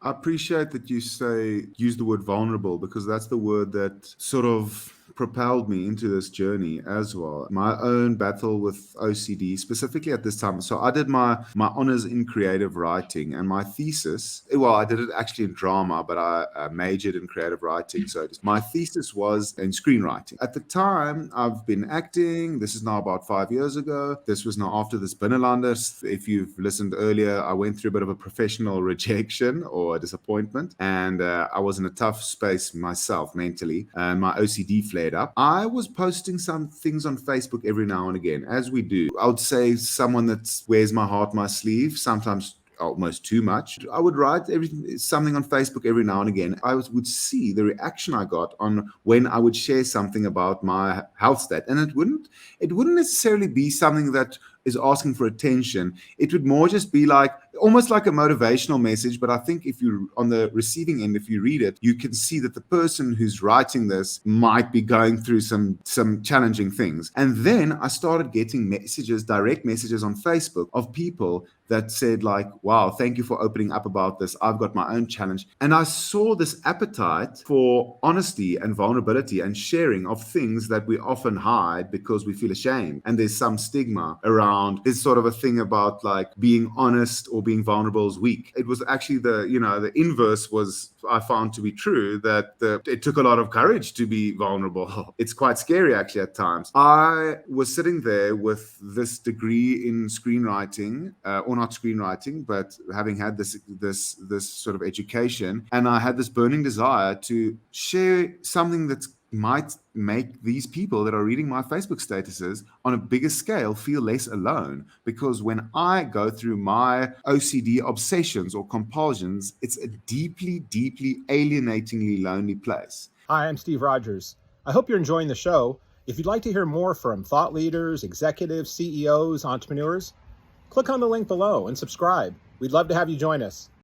I appreciate that you use the word vulnerable because that's the word that sort of propelled me into this journey as well. My own battle with OCD, specifically at this time. So I did my honors in creative writing, and my thesis. Well, I did it actually in drama, but I majored in creative writing. So my thesis was in screenwriting. At the time, I've been acting. This is now about 5 years ago. This was now after this Binnenlander. If you've listened earlier, I went through a bit of a professional rejection or a disappointment, and I was in a tough space myself mentally, and my OCD flared up. I was posting some things on Facebook every now and again, as we do. I would say someone that wears my heart on my sleeve, sometimes almost too much. I would write something on Facebook every now and again. I would see the reaction I got on when I would share something about my health state, and it wouldn't necessarily be something that is asking for attention. It would more just be like almost like a motivational message. But I think if you're on the receiving end, if you read it, you can see that the person who's writing this might be going through some challenging things. And then I started getting direct messages on Facebook of people that said like, wow, thank you for opening up about this. I've got my own challenge. And I saw this appetite for honesty and vulnerability and sharing of things that we often hide because we feel ashamed. And there's some stigma around this sort of a thing about like being honest or being vulnerable is weak. It was actually the inverse was, I found to be true, that it took a lot of courage to be vulnerable. It's quite scary actually at times. I was sitting there with this degree in screenwriting, or not screenwriting, but having had this sort of education, and I had this burning desire to share something that might make these people that are reading my Facebook statuses on a bigger scale feel less alone. Because when I go through my OCD obsessions or compulsions, it's a deeply, deeply alienatingly lonely place. Hi, I'm Steve Rodgers. I hope you're enjoying the show. If you'd like to hear more from thought leaders, executives, CEOs, entrepreneurs, click on the link below and subscribe. We'd love to have you join us.